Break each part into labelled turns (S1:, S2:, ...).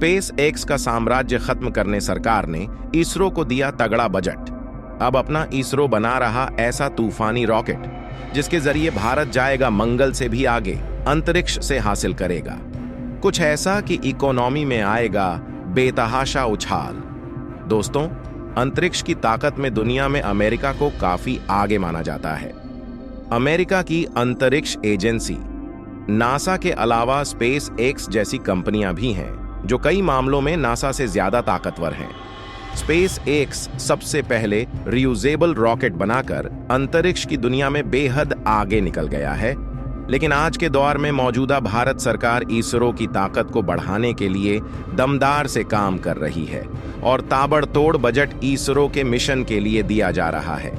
S1: Space x का साम्राज्य खत्म करने सरकार ने इसरो को दिया तगड़ा बजट। अब अपना इसरो बना रहा ऐसा तूफानी रॉकेट जिसके जरिए भारत जाएगा मंगल से भी आगे, अंतरिक्ष से हासिल करेगा कुछ ऐसा कि इकोनॉमी में आएगा बेतहाशा उछाल। दोस्तों, अंतरिक्ष की ताकत में दुनिया में अमेरिका को काफी आगे माना जाता है। अमेरिका की अंतरिक्ष एजेंसी नासा के अलावा स्पेस एक्स जैसी कंपनियां भी हैं जो कई मामलों में नासा से ज्यादा ताकतवर हैं। स्पेस एक्स सबसे पहले रियूजेबल रॉकेट बनाकर अंतरिक्ष की दुनिया में बेहद आगे निकल गया है, लेकिन आज के दौर में मौजूदा भारत सरकार इसरो की ताकत को बढ़ाने के लिए दमदार से काम कर रही है और ताबड़तोड़ बजट इसरो के मिशन के लिए दिया जा रहा है।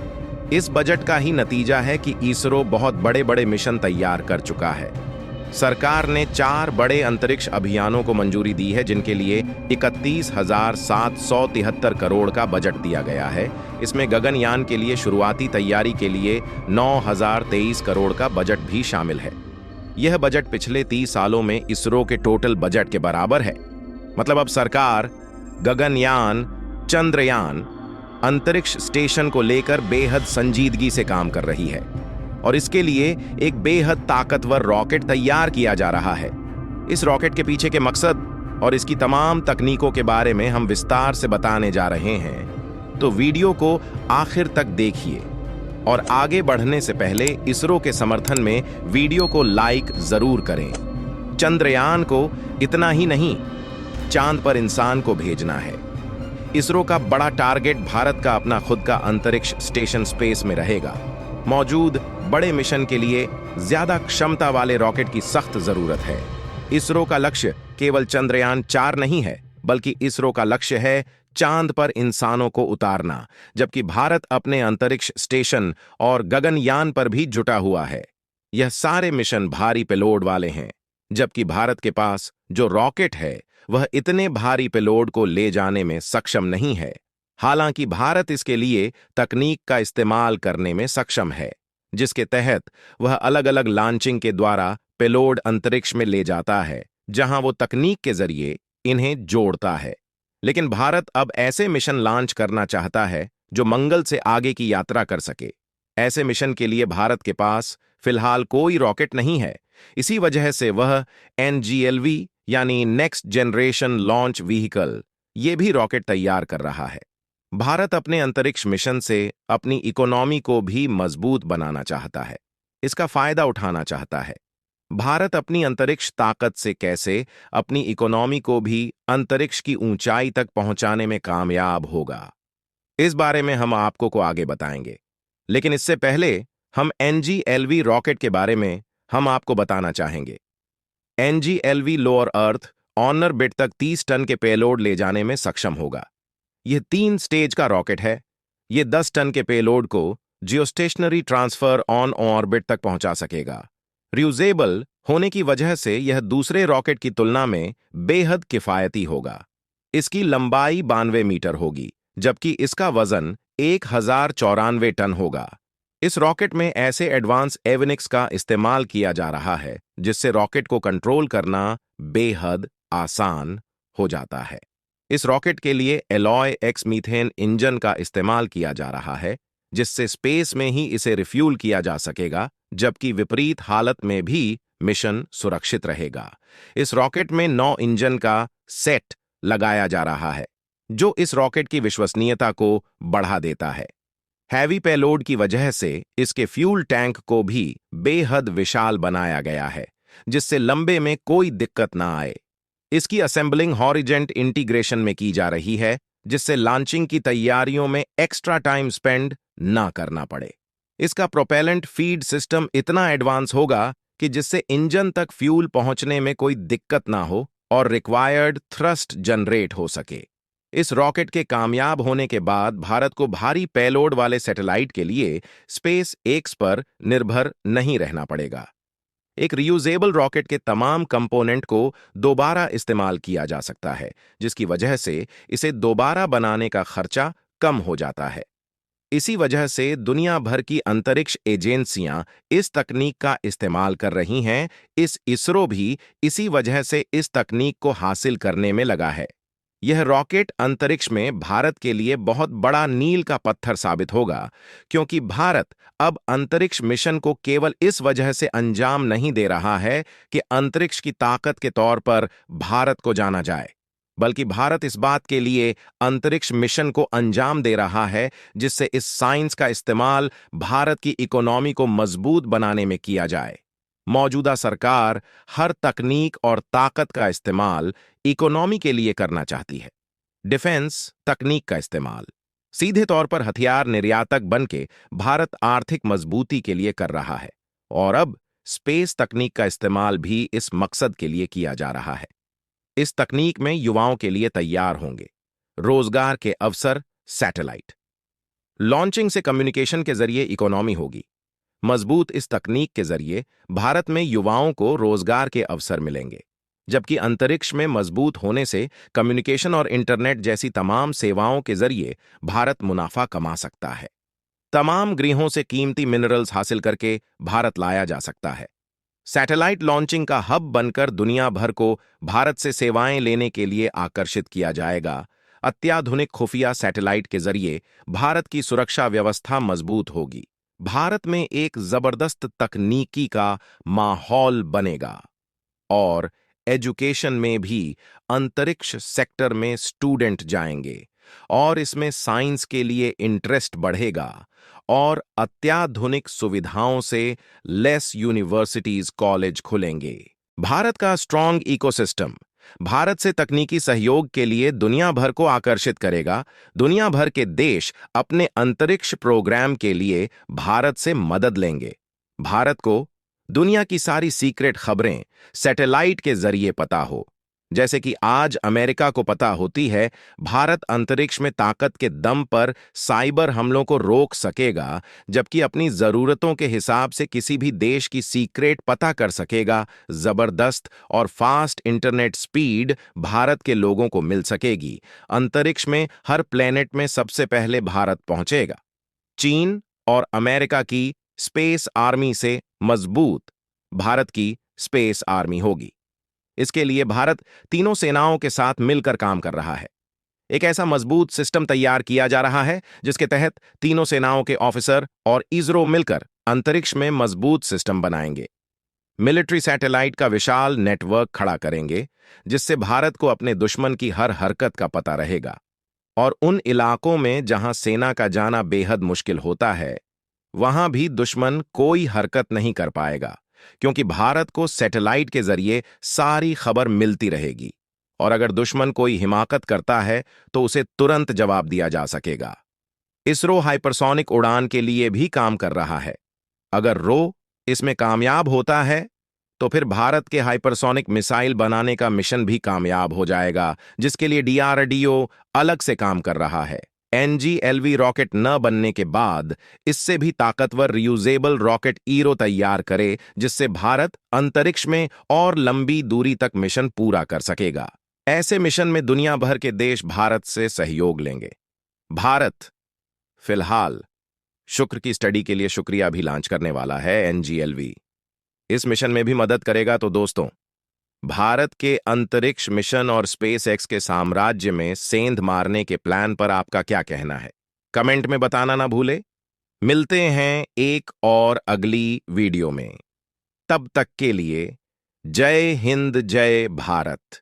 S1: इस बजट का ही नतीजा है कि इसरो बहुत बड़े बड़े मिशन तैयार कर चुका है। सरकार ने 4 बड़े अंतरिक्ष अभियानों को मंजूरी दी है जिनके लिए 31,773 करोड़ का बजट दिया गया है। इसमें गगनयान के लिए शुरुआती तैयारी के लिए 9,023 करोड़ का बजट भी शामिल है। यह बजट पिछले 30 सालों में इसरो के टोटल बजट के बराबर है। मतलब अब सरकार गगनयान, चंद्रयान, अंतरिक्ष स्टेशन को लेकर बेहद संजीदगी से काम कर रही है और इसके लिए एक बेहद ताकतवर रॉकेट तैयार किया जा रहा है। इस रॉकेट के पीछे के मकसद और इसकी तमाम तकनीकों के बारे में हम विस्तार से बताने जा रहे हैं, तो वीडियो को आखिर तक देखिए। और आगे बढ़ने से पहले इसरो के समर्थन में वीडियो को लाइक जरूर करें। चंद्रयान को इतना ही नहीं, चांद पर इंसान को भेजना है। इसरो का बड़ा टारगेट भारत का अपना खुद का अंतरिक्ष स्टेशन स्पेस में रहेगा। मौजूद बड़े मिशन के लिए ज्यादा क्षमता वाले रॉकेट की सख्त जरूरत है। इसरो का लक्ष्य केवल चंद्रयान 4 नहीं है, बल्कि इसरो का लक्ष्य है चांद पर इंसानों को उतारना, जबकि भारत अपने अंतरिक्ष स्टेशन और गगनयान पर भी जुटा हुआ है। यह सारे मिशन भारी पेलोड वाले हैं, जबकि भारत के पास जो रॉकेट है वह इतने भारी पेलोड को ले जाने में सक्षम नहीं है। हालांकि भारत इसके लिए तकनीक का इस्तेमाल करने में सक्षम है, जिसके तहत वह अलग अलग लॉन्चिंग के द्वारा पेलोड अंतरिक्ष में ले जाता है, जहां वो तकनीक के जरिए इन्हें जोड़ता है। लेकिन भारत अब ऐसे मिशन लॉन्च करना चाहता है जो मंगल से आगे की यात्रा कर सके। ऐसे मिशन के लिए भारत के पास फिलहाल कोई रॉकेट नहीं है। इसी वजह से वह NGLV यानी नेक्स्ट जनरेशन लॉन्च व्हीकल, ये भी रॉकेट तैयार कर रहा है। भारत अपने अंतरिक्ष मिशन से अपनी इकोनॉमी को भी मजबूत बनाना चाहता है, इसका फायदा उठाना चाहता है। भारत अपनी अंतरिक्ष ताकत से कैसे अपनी इकोनॉमी को भी अंतरिक्ष की ऊंचाई तक पहुंचाने में कामयाब होगा, इस बारे में हम आपको आगे बताएंगे। लेकिन इससे पहले हम NGLV रॉकेट के बारे में हम आपको बताना चाहेंगे। NGLV lower earth orbit तक 30 टन के पेलोड ले जाने में सक्षम होगा। यह 3 स्टेज का रॉकेट है। यह 10 टन के पेलोड को जियोस्टेशनरी ट्रांसफर ऑन ऑर्बिट तक पहुंचा सकेगा। रियूजेबल होने की वजह से यह दूसरे रॉकेट की तुलना में बेहद किफायती होगा। इसकी लंबाई 92 मीटर होगी, जबकि इसका वजन 1094 टन होगा। इस रॉकेट में ऐसे एडवांस एविनिक्स का इस्तेमाल किया जा रहा है जिससे रॉकेट को कंट्रोल करना बेहद आसान हो जाता है। इस रॉकेट के लिए एलॉय एक्स मीथेन इंजन का इस्तेमाल किया जा रहा है, जिससे स्पेस में ही इसे रिफ्यूल किया जा सकेगा, जबकि विपरीत हालत में भी मिशन सुरक्षित रहेगा। इस रॉकेट में 9 इंजन का सेट लगाया जा रहा है, जो इस रॉकेट की विश्वसनीयता को बढ़ा देता है। हैवी पेलोड की वजह से इसके फ्यूल टैंक को भी बेहद विशाल बनाया गया है, जिससे लंबे में कोई दिक्कत ना आए। इसकी असेंबलिंग हॉरिजेंट इंटीग्रेशन में की जा रही है, जिससे लॉन्चिंग की तैयारियों में एक्स्ट्रा टाइम स्पेंड ना करना पड़े। इसका प्रोपेलेंट फीड सिस्टम इतना एडवांस होगा कि जिससे इंजन तक फ्यूल पहुंचने में कोई दिक्कत ना हो और रिक्वायर्ड थ्रस्ट जनरेट हो सके। इस रॉकेट के कामयाब होने के बाद भारत को भारी पेलोड वाले सैटेलाइट के लिए स्पेस एक्स पर निर्भर नहीं रहना पड़ेगा। एक रियूजेबल रॉकेट के तमाम कंपोनेंट को दोबारा इस्तेमाल किया जा सकता है, जिसकी वजह से इसे दोबारा बनाने का खर्चा कम हो जाता है। इसी वजह से दुनिया भर की अंतरिक्ष एजेंसियां इस तकनीक का इस्तेमाल कर रही हैं। इस इसरो भी इसी वजह से इस तकनीक को हासिल करने में लगा है। यह रॉकेट अंतरिक्ष में भारत के लिए बहुत बड़ा मील का पत्थर साबित होगा, क्योंकि भारत अब अंतरिक्ष मिशन को केवल इस वजह से अंजाम नहीं दे रहा है कि अंतरिक्ष की ताकत के तौर पर भारत को जाना जाए, बल्कि भारत इस बात के लिए अंतरिक्ष मिशन को अंजाम दे रहा है जिससे इस साइंस का इस्तेमाल भारत की इकोनॉमी को मजबूत बनाने में किया जाए। मौजूदा सरकार हर तकनीक और ताकत का इस्तेमाल इकोनॉमी के लिए करना चाहती है। डिफेंस तकनीक का इस्तेमाल सीधे तौर पर हथियार निर्यातक बनके भारत आर्थिक मजबूती के लिए कर रहा है, और अब स्पेस तकनीक का इस्तेमाल भी इस मकसद के लिए किया जा रहा है। इस तकनीक में युवाओं के लिए तैयार होंगे रोजगार के अवसर। सैटेलाइट लॉन्चिंग से कम्युनिकेशन के जरिए इकोनॉमी होगी मजबूत। इस तकनीक के जरिए भारत में युवाओं को रोजगार के अवसर मिलेंगे, जबकि अंतरिक्ष में मजबूत होने से कम्युनिकेशन और इंटरनेट जैसी तमाम सेवाओं के जरिए भारत मुनाफा कमा सकता है। तमाम ग्रहों से कीमती मिनरल्स हासिल करके भारत लाया जा सकता है। सैटेलाइट लॉन्चिंग का हब बनकर दुनिया भर को भारत से सेवाएं लेने के लिए आकर्षित किया जाएगा। अत्याधुनिक खुफिया सैटेलाइट के जरिए भारत की सुरक्षा व्यवस्था मजबूत होगी। भारत में एक जबरदस्त तकनीकी का माहौल बनेगा, और एजुकेशन में भी अंतरिक्ष सेक्टर में स्टूडेंट जाएंगे, और इसमें साइंस के लिए इंटरेस्ट बढ़ेगा, और अत्याधुनिक सुविधाओं से लेस यूनिवर्सिटीज कॉलेज खुलेंगे। भारत का स्ट्रॉन्ग इकोसिस्टम भारत से तकनीकी सहयोग के लिए दुनिया भर को आकर्षित करेगा। दुनिया भर के देश अपने अंतरिक्ष प्रोग्राम के लिए भारत से मदद लेंगे। भारत को दुनिया की सारी सीक्रेट खबरें सैटेलाइट के जरिए पता हो, जैसे कि आज अमेरिका को पता होती है। भारत अंतरिक्ष में ताकत के दम पर साइबर हमलों को रोक सकेगा, जबकि अपनी जरूरतों के हिसाब से किसी भी देश की सीक्रेट पता कर सकेगा। जबरदस्त और फास्ट इंटरनेट स्पीड भारत के लोगों को मिल सकेगी। अंतरिक्ष में हर प्लेनेट में सबसे पहले भारत पहुंचेगा। चीन और अमेरिका की स्पेस आर्मी से मजबूत भारत की स्पेस आर्मी होगी। इसके लिए भारत तीनों सेनाओं के साथ मिलकर काम कर रहा है। एक ऐसा मजबूत सिस्टम तैयार किया जा रहा है जिसके तहत तीनों सेनाओं के ऑफिसर और इसरो मिलकर अंतरिक्ष में मजबूत सिस्टम बनाएंगे। मिलिट्री सैटेलाइट का विशाल नेटवर्क खड़ा करेंगे, जिससे भारत को अपने दुश्मन की हर हरकत का पता रहेगा, और उन इलाकों में जहां सेना का जाना बेहद मुश्किल होता है, वहां भी दुश्मन कोई हरकत नहीं कर पाएगा, क्योंकि भारत को सैटेलाइट के जरिए सारी खबर मिलती रहेगी, और अगर दुश्मन कोई हिमाकत करता है तो उसे तुरंत जवाब दिया जा सकेगा। इसरो हाइपरसोनिक उड़ान के लिए भी काम कर रहा है। अगर रो इसमें कामयाब होता है तो फिर भारत के हाइपरसोनिक मिसाइल बनाने का मिशन भी कामयाब हो जाएगा, जिसके लिए डीआरडीओ अलग से काम कर रहा है। एनजीएलवी रॉकेट न बनने के बाद इससे भी ताकतवर रियूजेबल रॉकेट ईरो तैयार करे, जिससे भारत अंतरिक्ष में और लंबी दूरी तक मिशन पूरा कर सकेगा। ऐसे मिशन में दुनिया भर के देश भारत से सहयोग लेंगे। भारत फिलहाल शुक्र की स्टडी के लिए शुक्रिया भी लॉन्च करने वाला है। एनजीएलवी इस मिशन में भी मदद करेगा। तो दोस्तों, भारत के अंतरिक्ष मिशन और स्पेस एक्स के साम्राज्य में सेंध मारने के प्लान पर आपका क्या कहना है? कमेंट में बताना ना भूले। मिलते हैं एक और अगली वीडियो में। तब तक के लिए जय हिंद, जय भारत।